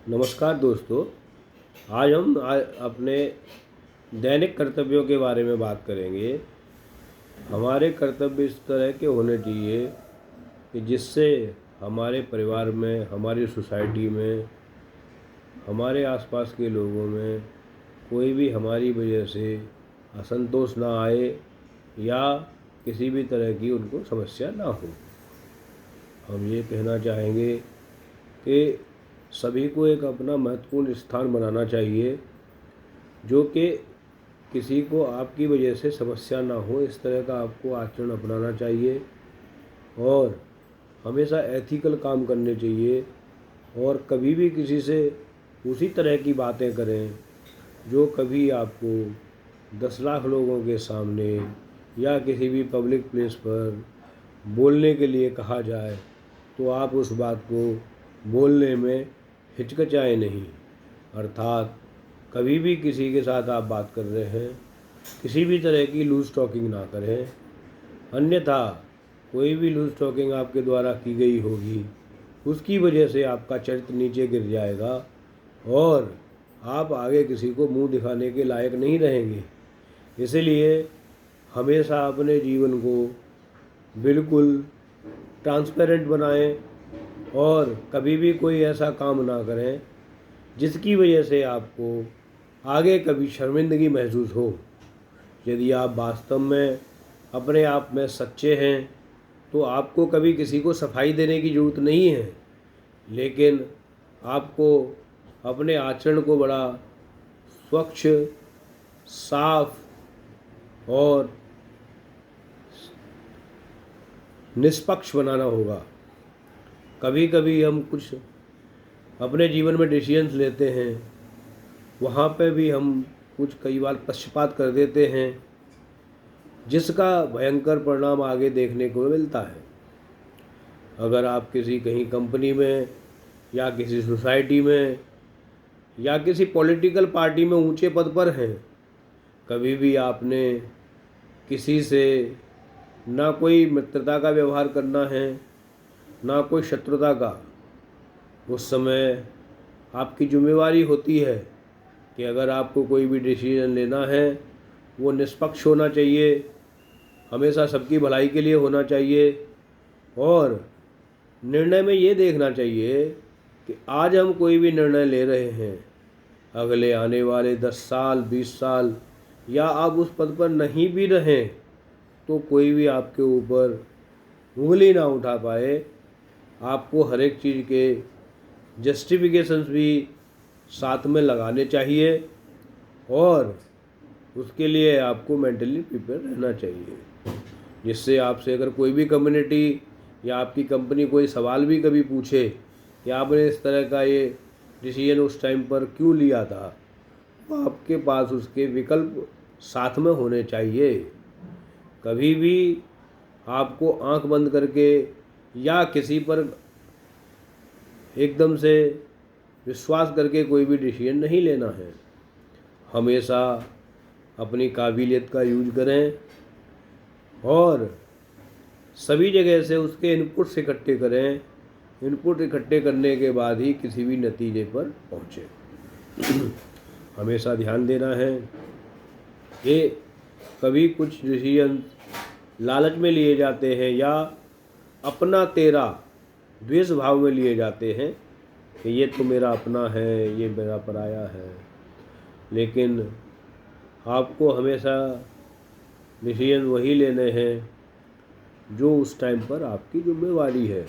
नमस्कार दोस्तों। आज हम अपने दैनिक कर्तव्यों के बारे में बात करेंगे। हमारे कर्तव्य इस तरह के होने चाहिए कि जिससे हमारे परिवार में, हमारी सोसाइटी में, हमारे आसपास के लोगों में कोई भी हमारी वजह से असंतोष ना आए या किसी भी तरह की उनको समस्या ना हो। हम ये कहना चाहेंगे कि सभी को एक अपना महत्वपूर्ण स्थान बनाना चाहिए, जो कि किसी को आपकी वजह से समस्या ना हो, इस तरह का आपको आचरण अपनाना चाहिए और हमेशा एथिकल काम करने चाहिए। और कभी भी किसी से उसी तरह की बातें करें जो कभी आपको 10 लाख लोगों के सामने या किसी भी पब्लिक प्लेस पर बोलने के लिए कहा जाए तो आप उस बात को बोलने में हिचकिचाएं नहीं। अर्थात कभी भी किसी के साथ आप बात कर रहे हैं, किसी भी तरह की लूज टॉकिंग ना करें, अन्यथा कोई भी लूज टॉकिंग आपके द्वारा की गई होगी उसकी वजह से आपका चरित्र नीचे गिर जाएगा और आप आगे किसी को मुंह दिखाने के लायक नहीं रहेंगे। इसलिए हमेशा अपने जीवन को बिल्कुल ट्रांसपेरेंट बनाएं और कभी भी कोई ऐसा काम ना करें जिसकी वजह से आपको आगे कभी शर्मिंदगी महसूस हो। यदि आप वास्तव में अपने आप में सच्चे हैं तो आपको कभी किसी को सफाई देने की ज़रूरत नहीं है, लेकिन आपको अपने आचरण को बड़ा स्वच्छ, साफ और निष्पक्ष बनाना होगा। कभी कभी हम कुछ अपने जीवन में डिसीजंस लेते हैं, वहाँ पे भी हम कुछ कई बार पक्षपात कर देते हैं जिसका भयंकर परिणाम आगे देखने को मिलता है। अगर आप किसी कहीं कंपनी में या किसी सोसाइटी में या किसी पॉलिटिकल पार्टी में ऊंचे पद पर हैं, कभी भी आपने किसी से ना कोई मित्रता का व्यवहार करना है ना कोई शत्रुता का। उस समय आपकी जिम्मेवारी होती है कि अगर आपको कोई भी डिसीजन लेना है वो निष्पक्ष होना चाहिए, हमेशा सबकी भलाई के लिए होना चाहिए और निर्णय में ये देखना चाहिए कि आज हम कोई भी निर्णय ले रहे हैं, अगले आने वाले 10 साल 20 साल या आप उस पद पर नहीं भी रहें तो कोई भी आपके ऊपर उंगली ना उठा पाए। आपको हर एक चीज़ के जस्टिफिकेशंस भी साथ में लगाने चाहिए और उसके लिए आपको मेंटली प्रिपेयर रहना चाहिए, जिससे आपसे अगर कोई भी कम्युनिटी या आपकी कंपनी कोई सवाल भी कभी पूछे कि आपने इस तरह का ये डिसीजन उस टाइम पर क्यों लिया था, तो आपके पास उसके विकल्प साथ में होने चाहिए। कभी भी आपको आंख बंद करके या किसी पर एकदम से विश्वास करके कोई भी डिसीजन नहीं लेना है। हमेशा अपनी काबिलियत का यूज करें और सभी जगह से उसके इनपुट्स इकट्ठे करें। इनपुट इकट्ठे करने के बाद ही किसी भी नतीजे पर पहुँचे। हमेशा ध्यान देना है कि कभी कुछ डिसीजन लालच में लिए जाते हैं या अपना तेरा द्वेष भाव में लिए जाते हैं कि ये तो मेरा अपना है, ये मेरा पराया है। लेकिन आपको हमेशा डिसीजन वही लेने हैं जो उस टाइम पर आपकी जिम्मेवारी है,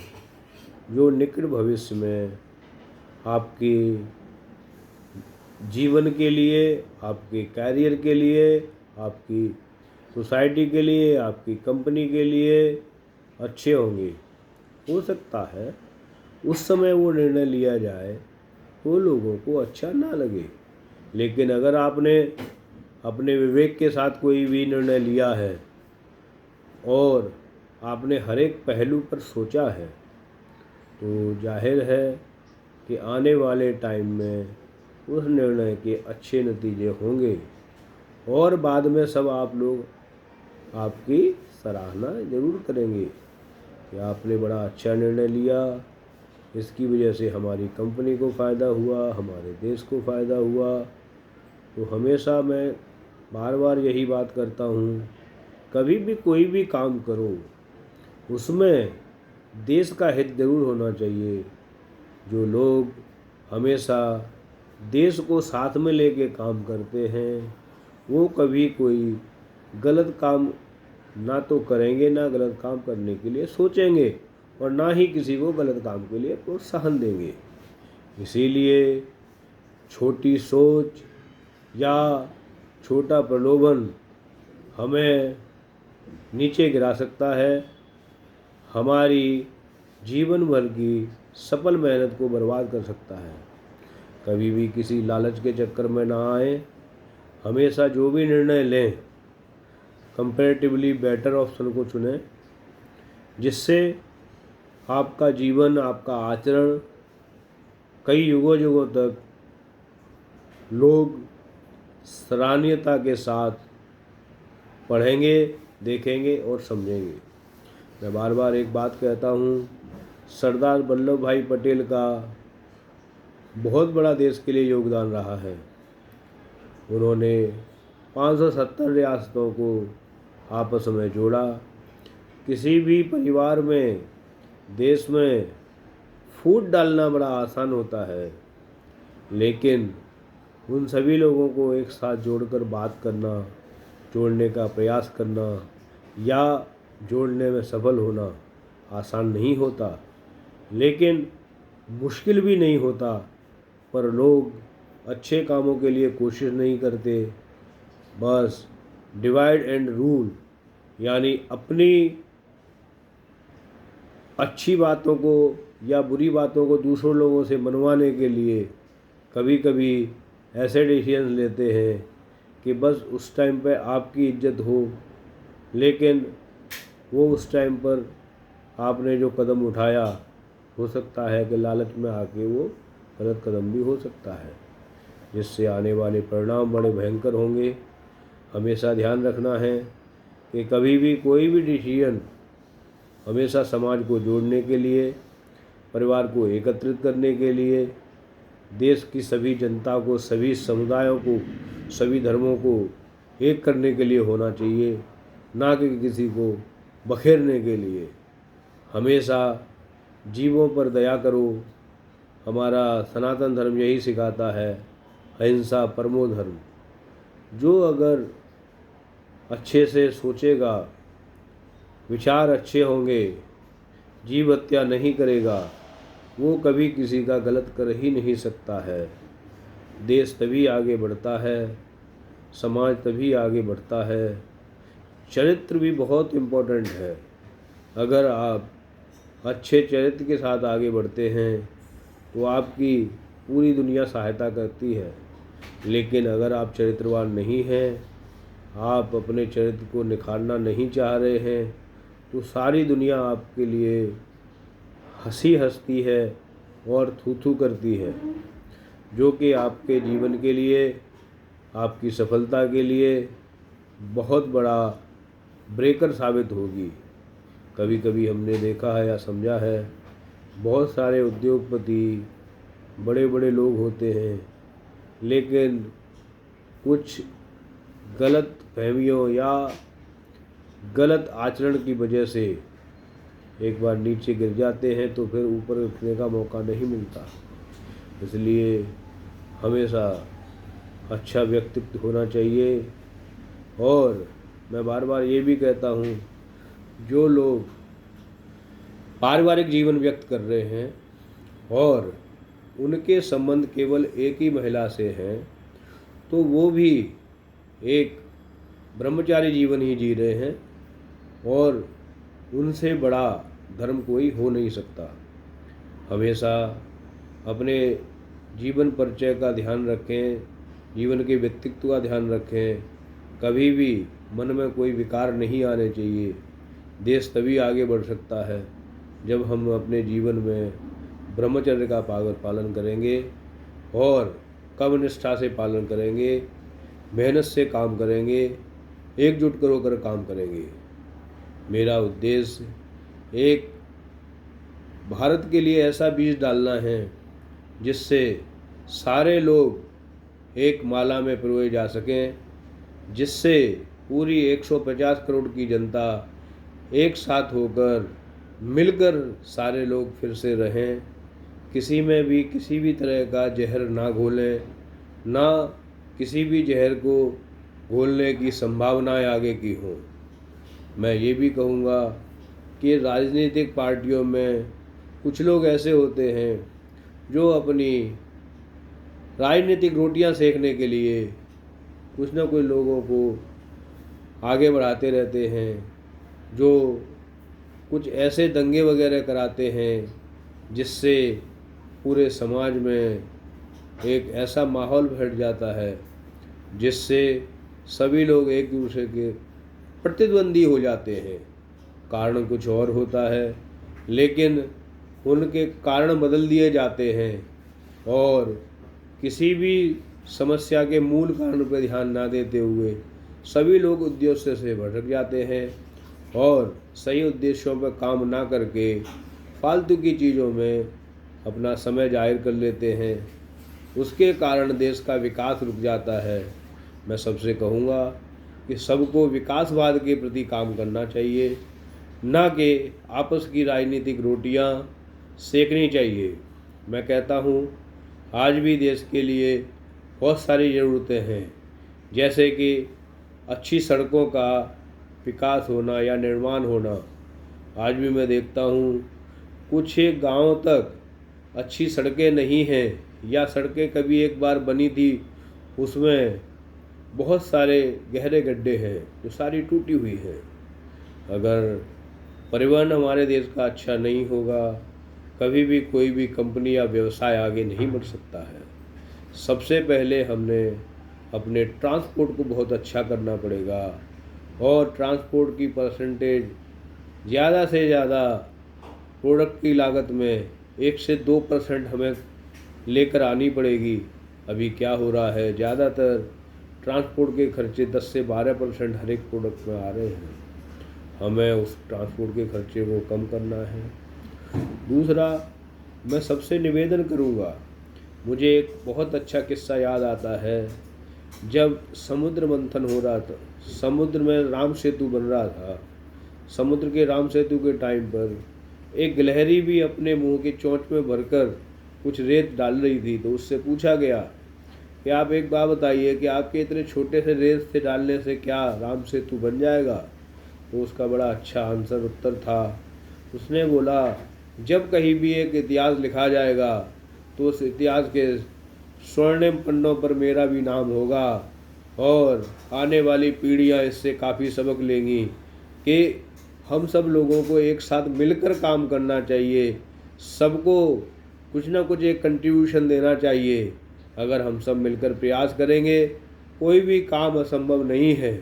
जो निकट भविष्य में आपके जीवन के लिए, आपके कैरियर के लिए, आपकी सोसाइटी के लिए, आपकी कंपनी के लिए अच्छे होंगे। हो सकता है उस समय वो निर्णय लिया जाए तो लोगों को अच्छा ना लगे, लेकिन अगर आपने अपने विवेक के साथ कोई भी निर्णय लिया है और आपने हर एक पहलू पर सोचा है तो जाहिर है कि आने वाले टाइम में उस निर्णय के अच्छे नतीजे होंगे और बाद में सब आप लोग आपकी सराहना ज़रूर करेंगे कि आपने बड़ा अच्छा निर्णय लिया इसकी वजह से हमारी कंपनी को फ़ायदा हुआ, हमारे देश को फ़ायदा हुआ। तो हमेशा मैं बार बार यही बात करता हूँ, कभी भी कोई भी काम करो उसमें देश का हित जरूर होना चाहिए। जो लोग हमेशा देश को साथ में लेके काम करते हैं वो कभी कोई गलत काम ना तो करेंगे, ना गलत काम करने के लिए सोचेंगे, और ना ही किसी को गलत काम के लिए प्रोत्साहन देंगे। इसीलिए छोटी सोच या छोटा प्रलोभन हमें नीचे गिरा सकता है, हमारी जीवन भर की सफल मेहनत को बर्बाद कर सकता है। कभी भी किसी लालच के चक्कर में ना आए। हमेशा जो भी निर्णय लें कंपैरेटिवली बेटर ऑप्शन को चुनें, जिससे आपका जीवन, आपका आचरण कई युगों युगों तक लोग सराहनीयता के साथ पढ़ेंगे, देखेंगे और समझेंगे। मैं बार बार एक बात कहता हूँ, सरदार वल्लभ भाई पटेल का बहुत बड़ा देश के लिए योगदान रहा है। उन्होंने 570 रियासतों को आपस में जोड़ा। किसी भी परिवार में, देश में फूट डालना बड़ा आसान होता है, लेकिन उन सभी लोगों को एक साथ जोड़कर बात करना, जोड़ने का प्रयास करना या जोड़ने में सफल होना आसान नहीं होता, लेकिन मुश्किल भी नहीं होता। पर लोग अच्छे कामों के लिए कोशिश नहीं करते, बस डिवाइड एंड रूल, यानी अपनी अच्छी बातों को या बुरी बातों को दूसरों लोगों से मनवाने के लिए कभी कभी ऐसे डिसीजन लेते हैं कि बस उस टाइम पे आपकी इज्जत हो, लेकिन वो उस टाइम पर आपने जो कदम उठाया हो सकता है कि लालच में आके वो गलत कदम भी हो सकता है, जिससे आने वाले परिणाम बड़े भयंकर होंगे। हमेशा ध्यान रखना है कि कभी भी कोई भी डिसीजन हमेशा समाज को जोड़ने के लिए, परिवार को एकत्रित करने के लिए, देश की सभी जनता को, सभी समुदायों को, सभी धर्मों को एक करने के लिए होना चाहिए, ना कि किसी को बखेरने के लिए। हमेशा जीवों पर दया करो। हमारा सनातन धर्म यही सिखाता है, अहिंसा परमो धर्म। जो अगर अच्छे से सोचेगा, विचार अच्छे होंगे, जीव हत्या नहीं करेगा, वो कभी किसी का गलत कर ही नहीं सकता है। देश तभी आगे बढ़ता है, समाज तभी आगे बढ़ता है। चरित्र भी बहुत इम्पोर्टेंट है। अगर आप अच्छे चरित्र के साथ आगे बढ़ते हैं तो आपकी पूरी दुनिया सहायता करती है, लेकिन अगर आप चरित्रवान नहीं हैं, आप अपने चरित्र को निखारना नहीं चाह रहे हैं, तो सारी दुनिया आपके लिए हंसी हंसती है और थू थू करती है, जो कि आपके जीवन के लिए, आपकी सफलता के लिए बहुत बड़ा ब्रेकर साबित होगी। कभी कभी हमने देखा है या समझा है, बहुत सारे उद्योगपति, बड़े बड़े लोग होते हैं, लेकिन कुछ गलत फहमियों या गलत आचरण की वजह से एक बार नीचे गिर जाते हैं तो फिर ऊपर उठने का मौका नहीं मिलता। इसलिए हमेशा अच्छा व्यक्तित्व होना चाहिए। और मैं बार बार ये भी कहता हूँ, जो लोग पारिवारिक जीवन व्यक्त कर रहे हैं और उनके संबंध केवल एक ही महिला से हैं, तो वो भी एक ब्रह्मचारी जीवन ही जी रहे हैं, और उनसे बड़ा धर्म कोई हो नहीं सकता। हमेशा अपने जीवन परिचय का ध्यान रखें, जीवन के व्यक्तित्व का ध्यान रखें। कभी भी मन में कोई विकार नहीं आने चाहिए। देश तभी आगे बढ़ सकता है जब हम अपने जीवन में ब्रह्मचर्य का पालन करेंगे और कर्मनिष्ठा से पालन करेंगे, मेहनत से काम करेंगे, एकजुट होकर काम करेंगे। मेरा उद्देश्य एक भारत के लिए ऐसा बीज डालना है जिससे सारे लोग एक माला में पिरोए जा सकें, जिससे पूरी 150 करोड़ की जनता एक साथ होकर मिलकर सारे लोग फिर से रहें, किसी में भी किसी भी तरह का जहर ना घोलें, ना किसी भी जहर को घोलने की संभावनाएं आगे की हों। मैं ये भी कहूँगा कि राजनीतिक पार्टियों में कुछ लोग ऐसे होते हैं जो अपनी राजनीतिक रोटियां सेकने के लिए कुछ न कुछ लोगों को आगे बढ़ाते रहते हैं, जो कुछ ऐसे दंगे वगैरह कराते हैं जिससे पूरे समाज में एक ऐसा माहौल बैठ जाता है जिससे सभी लोग एक दूसरे के प्रतिद्वंदी हो जाते हैं। कारण कुछ और होता है, लेकिन उनके कारण बदल दिए जाते हैं और किसी भी समस्या के मूल कारण पर ध्यान ना देते हुए सभी लोग उद्देश्य से भटक जाते हैं और सही उद्देश्यों पर काम ना करके फालतू की चीज़ों में अपना समय जाहिर कर लेते हैं। उसके कारण देश का विकास रुक जाता है। मैं सबसे कहूँगा कि सबको विकासवाद के प्रति काम करना चाहिए, ना कि आपस की राजनीतिक रोटियां सेकनी चाहिए। मैं कहता हूँ आज भी देश के लिए बहुत सारी ज़रूरतें हैं, जैसे कि अच्छी सड़कों का विकास होना या निर्माण होना। आज भी मैं देखता हूँ कुछ एक गाँव तक अच्छी सड़कें नहीं हैं, या सड़कें कभी एक बार बनी थी उसमें बहुत सारे गहरे गड्ढे हैं जो सारी टूटी हुई हैं। अगर परिवहन हमारे देश का अच्छा नहीं होगा, कभी भी कोई भी कंपनी या व्यवसाय आगे नहीं बढ़ सकता है। सबसे पहले हमने अपने ट्रांसपोर्ट को बहुत अच्छा करना पड़ेगा और ट्रांसपोर्ट की परसेंटेज ज़्यादा से ज़्यादा प्रोडक्ट की लागत में 1 से 2% हमें लेकर आनी पड़ेगी। अभी क्या हो रहा है, ज़्यादातर ट्रांसपोर्ट के खर्चे 10 से 12% हर एक प्रोडक्ट में आ रहे हैं। हमें उस ट्रांसपोर्ट के खर्चे को कम करना है। दूसरा, मैं सबसे निवेदन करूँगा, मुझे एक बहुत अच्छा किस्सा याद आता है। जब समुद्र मंथन हो रहा था, समुद्र में राम सेतु बन रहा था, समुद्र के राम सेतु के टाइम पर एक गिलहरी भी अपने मुंह की चोंच में भरकर कुछ रेत डाल रही थी। तो उससे पूछा गया कि आप एक बात बताइए कि आपके इतने छोटे से रेत से डालने से क्या राम सेतु बन जाएगा? तो उसका बड़ा अच्छा आंसर उत्तर था। उसने बोला, जब कहीं भी एक इतिहास लिखा जाएगा तो उस इतिहास के स्वर्णिम पन्नों पर मेरा भी नाम होगा और आने वाली पीढ़ियां इससे काफ़ी सबक लेंगी कि हम सब लोगों को एक साथ मिलकर काम करना चाहिए, सबको कुछ ना कुछ एक कंट्रीब्यूशन देना चाहिए। अगर हम सब मिलकर प्रयास करेंगे, कोई भी काम असंभव नहीं है।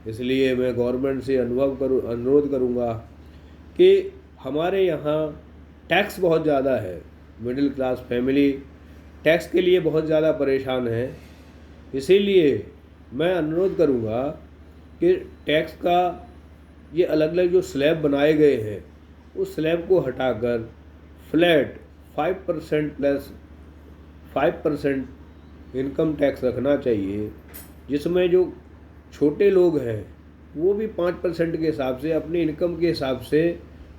इसलिए मैं गवर्नमेंट से अनुरोध करूँगा कि हमारे यहाँ टैक्स बहुत ज़्यादा है। मिडिल क्लास फैमिली टैक्स के लिए बहुत ज़्यादा परेशान है। इसीलिए मैं अनुरोध करूँगा कि टैक्स का ये अलग अलग जो स्लैब बनाए गए हैं, उस स्लैब को हटाकर फ्लैट 5% प्लस 5% इनकम टैक्स रखना चाहिए, जिसमें जो छोटे लोग हैं वो भी 5% के हिसाब से अपनी इनकम के हिसाब से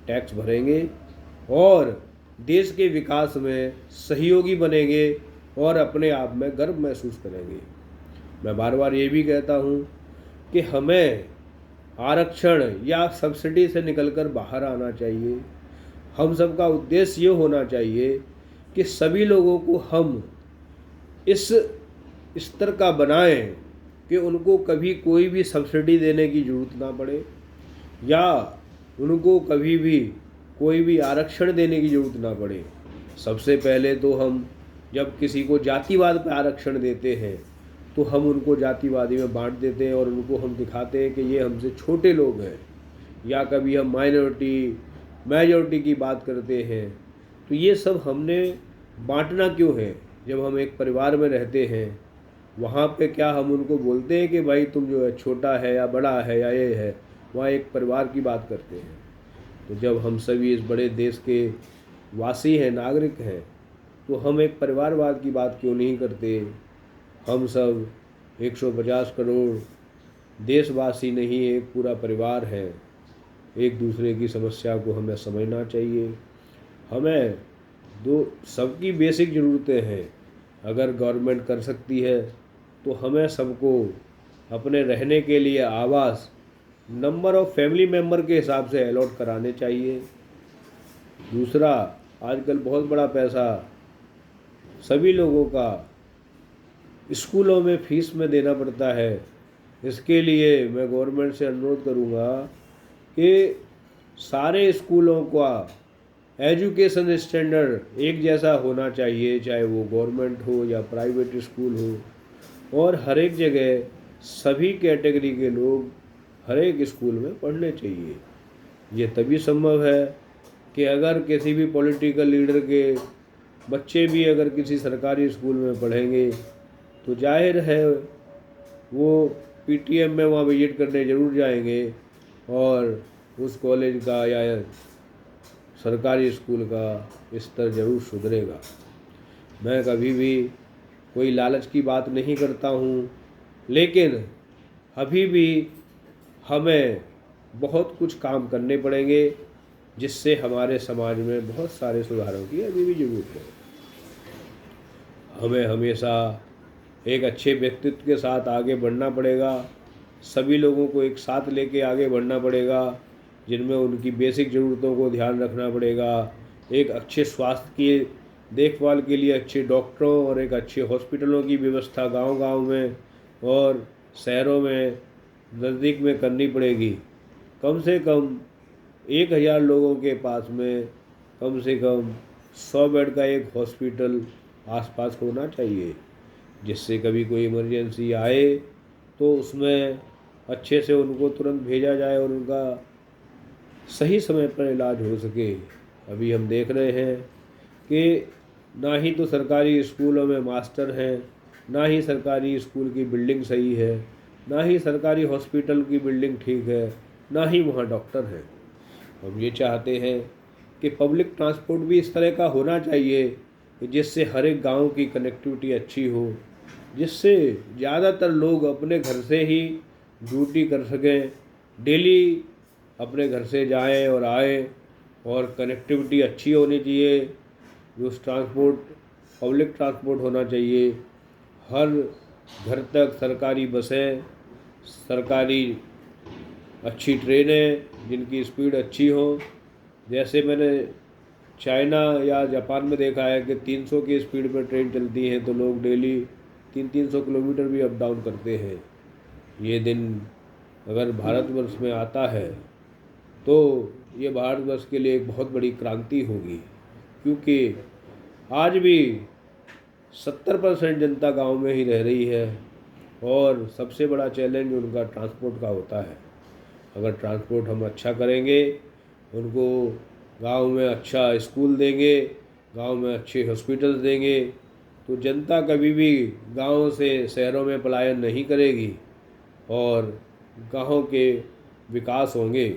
टैक्स भरेंगे और देश के विकास में सहयोगी बनेंगे और अपने आप में गर्व महसूस करेंगे। मैं बार बार ये भी कहता हूँ कि हमें आरक्षण या सब्सिडी से निकलकर बाहर आना चाहिए। हम सबका उद्देश्य ये होना चाहिए कि सभी लोगों को हम इस स्तर का बनाएं कि उनको कभी कोई भी सब्सिडी देने की ज़रूरत ना पड़े या उनको कभी भी कोई भी आरक्षण देने की ज़रूरत ना पड़े। सबसे पहले तो हम जब किसी को जातिवाद पर आरक्षण देते हैं तो हम उनको जातिवादी में बांट देते हैं और उनको हम दिखाते हैं कि ये हमसे छोटे लोग हैं, या कभी हम मेजॉरिटी की बात करते हैं। तो ये सब हमने बांटना क्यों है? जब हम एक परिवार में रहते हैं, वहाँ पे क्या हम उनको बोलते हैं कि भाई तुम जो है छोटा है या बड़ा है या ये है? वहाँ एक परिवार की बात करते हैं। तो जब हम सभी इस बड़े देश के वासी हैं, नागरिक हैं, तो हम एक परिवारवाद की बात क्यों नहीं करते। हम सब 150 करोड़ देशवासी नहीं, एक पूरा परिवार है। एक दूसरे की समस्या को हमें समझना चाहिए। हमें दो सबकी बेसिक ज़रूरतें हैं, अगर गवर्नमेंट कर सकती है तो हमें सबको अपने रहने के लिए आवास नंबर ऑफ़ फैमिली मेम्बर के हिसाब से अलॉट कराने चाहिए। दूसरा, आजकल बहुत बड़ा पैसा सभी लोगों का स्कूलों में फीस में देना पड़ता है। इसके लिए मैं गवर्नमेंट से अनुरोध करूँगा कि सारे स्कूलों का एजुकेशन स्टैंडर्ड एक जैसा होना चाहिए, चाहे वो गवर्नमेंट हो या प्राइवेट स्कूल हो, और हर एक जगह सभी कैटेगरी के लोग हर एक स्कूल में पढ़ने चाहिए। ये तभी संभव है कि अगर किसी भी पॉलिटिकल लीडर के बच्चे भी अगर किसी सरकारी स्कूल में पढ़ेंगे तो जाहिर है वो पीटीएम में वहाँ विजिट करने ज़रूर जाएंगे और उस कॉलेज का या सरकारी स्कूल का स्तर ज़रूर सुधरेगा। मैं कभी भी कोई लालच की बात नहीं करता हूँ, लेकिन अभी भी हमें बहुत कुछ काम करने पड़ेंगे जिससे हमारे समाज में बहुत सारे सुधारों की अभी भी ज़रूरत है। हमें हमेशा एक अच्छे व्यक्तित्व के साथ आगे बढ़ना पड़ेगा। सभी लोगों को एक साथ लेके आगे बढ़ना पड़ेगा, जिनमें उनकी बेसिक ज़रूरतों को ध्यान रखना पड़ेगा। एक अच्छे स्वास्थ्य की देखभाल के लिए अच्छे डॉक्टरों और एक अच्छे हॉस्पिटलों की व्यवस्था गांव-गांव में और शहरों में नज़दीक में करनी पड़ेगी। कम से कम 1000 लोगों के पास में कम से कम 100 बेड का एक हॉस्पिटल आसपास होना चाहिए, जिससे कभी कोई इमरजेंसी आए तो उसमें अच्छे से उनको तुरंत भेजा जाए और उनका सही समय पर इलाज हो सके। अभी हम देख रहे हैं कि ना ही तो सरकारी स्कूलों में मास्टर हैं, ना ही सरकारी स्कूल की बिल्डिंग सही है, ना ही सरकारी हॉस्पिटल की बिल्डिंग ठीक है, ना ही वहाँ डॉक्टर हैं। हम ये चाहते हैं कि पब्लिक ट्रांसपोर्ट भी इस तरह का होना चाहिए कि जिससे हर एक गांव की कनेक्टिविटी अच्छी हो, जिससे ज़्यादातर लोग अपने घर से ही ड्यूटी कर सकें, डेली अपने घर से जाएं और आएं, और कनेक्टिविटी अच्छी होनी चाहिए। जो ट्रांसपोर्ट पब्लिक ट्रांसपोर्ट होना चाहिए, हर घर तक सरकारी बसें, सरकारी अच्छी ट्रेनें जिनकी स्पीड अच्छी हो। जैसे मैंने चाइना या जापान में देखा है कि 300 की स्पीड पर ट्रेन चलती है तो लोग डेली 300 किलोमीटर भी अप डाउन करते हैं। ये दिन अगर भारतवर्ष में आता है तो ये भारतवर्ष के लिए एक बहुत बड़ी क्रांति होगी, क्योंकि आज भी 70% जनता गांव में ही रह रही है और सबसे बड़ा चैलेंज उनका ट्रांसपोर्ट का होता है। अगर ट्रांसपोर्ट हम अच्छा करेंगे, उनको गांव में अच्छा स्कूल देंगे, गांव में अच्छे हॉस्पिटल्स देंगे, तो जनता कभी भी गांव से शहरों में पलायन नहीं करेगी और गांव के विकास होंगे।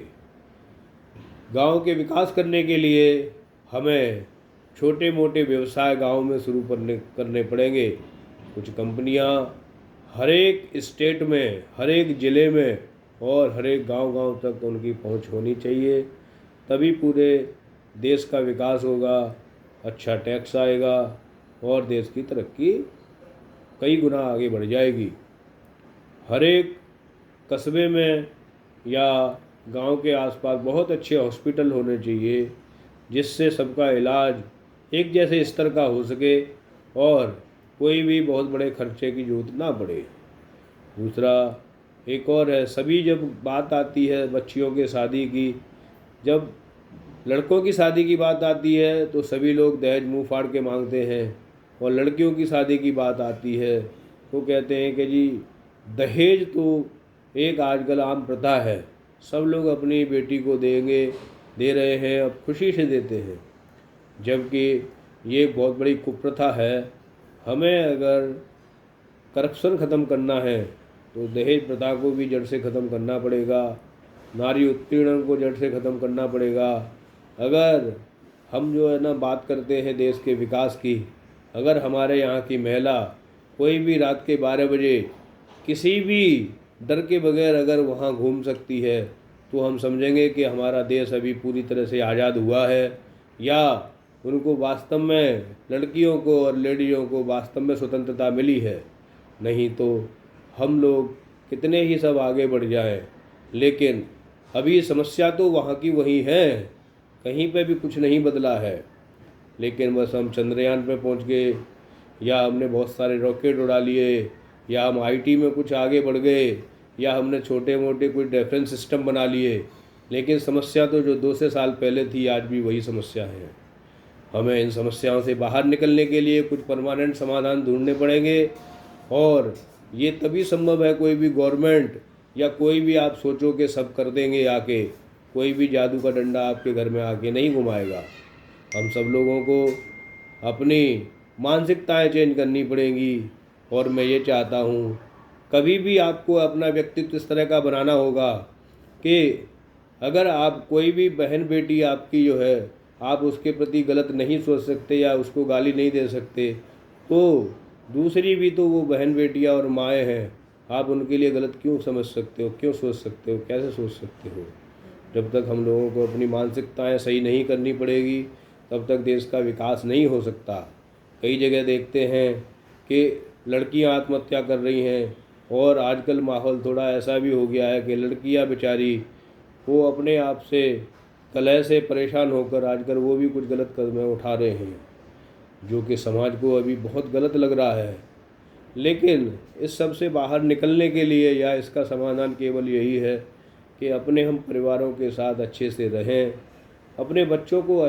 गांव के विकास करने के लिए हमें छोटे मोटे व्यवसाय गांव में शुरू करने पड़ेंगे। कुछ कंपनियां हर एक स्टेट में, हर एक ज़िले में और हर एक गांव-गांव तक उनकी पहुंच होनी चाहिए, तभी पूरे देश का विकास होगा, अच्छा टैक्स आएगा और देश की तरक्की कई गुना आगे बढ़ जाएगी। हर एक कस्बे में या गांव के आसपास बहुत अच्छे हॉस्पिटल होने चाहिए, जिससे सबका इलाज एक जैसे स्तर का हो सके और कोई भी बहुत बड़े खर्चे की ज़रूरत ना पड़े। दूसरा एक और है, सभी जब बात आती है बच्चियों के शादी की, जब लड़कों की शादी की बात आती है तो सभी लोग दहेज मुंह फाड़ के मांगते हैं, और लड़कियों की शादी की बात आती है तो कहते हैं कि जी दहेज तो एक आजकल आम प्रथा है, सब लोग अपनी बेटी को देंगे, दे रहे हैं, अब खुशी से देते हैं, जबकि ये बहुत बड़ी कुप्रथा है। हमें अगर करप्शन ख़त्म करना है तो दहेज प्रथा को भी जड़ से ख़त्म करना पड़ेगा, नारी उत्पीड़न को जड़ से ख़त्म करना पड़ेगा। अगर हम जो है ना बात करते हैं देश के विकास की, अगर हमारे यहाँ की महिला कोई भी रात के 12 बजे किसी भी डर के बगैर अगर वहाँ घूम सकती है तो हम समझेंगे कि हमारा देश अभी पूरी तरह से आज़ाद हुआ है, या उनको वास्तव में लड़कियों को और लेडीज़ों को वास्तव में स्वतंत्रता मिली है। नहीं तो हम लोग कितने ही सब आगे बढ़ जाएं, लेकिन अभी समस्या तो वहाँ की वही है, कहीं पे भी कुछ नहीं बदला है। लेकिन बस हम चंद्रयान पे पहुँच गए, या हमने बहुत सारे रॉकेट उड़ा लिए, या हम आईटी में कुछ आगे बढ़ गए, या हमने छोटे मोटे कुछ डिफेंस सिस्टम बना लिए, लेकिन समस्या तो जो 200 साल पहले थी आज भी वही समस्या है। हमें इन समस्याओं से बाहर निकलने के लिए कुछ परमानेंट समाधान ढूंढने पड़ेंगे, और ये तभी संभव है, कोई भी गवर्नमेंट या कोई भी आप सोचो कि सब कर देंगे आके, कोई भी जादू का डंडा आपके घर में आके नहीं घुमाएगा। हम सब लोगों को अपनी मानसिकताएं चेंज करनी पड़ेंगी। और मैं ये चाहता हूँ, कभी भी आपको अपना व्यक्तित्व इस तरह का बनाना होगा कि अगर आप कोई भी बहन बेटी आपकी जो है, आप उसके प्रति गलत नहीं सोच सकते या उसको गाली नहीं दे सकते, तो दूसरी भी तो वो बहन बेटियाँ और माएँ हैं, आप उनके लिए गलत क्यों समझ सकते हो, क्यों सोच सकते हो, कैसे सोच सकते हो। जब तक हम लोगों को अपनी मानसिकताएं सही नहीं करनी पड़ेगी तब तक देश का विकास नहीं हो सकता। कई जगह देखते हैं कि लड़कियां आत्महत्या कर रही हैं, और आजकल माहौल थोड़ा ऐसा भी हो गया है कि लड़कियां बेचारी वो अपने आप से कलह से परेशान होकर आजकल वो भी कुछ गलत कदम उठा रहे हैं, जो कि समाज को अभी बहुत गलत लग रहा है। लेकिन इस सब से बाहर निकलने के लिए या इसका समाधान केवल यही है कि अपने हम परिवारों के साथ अच्छे से रहें, अपने बच्चों को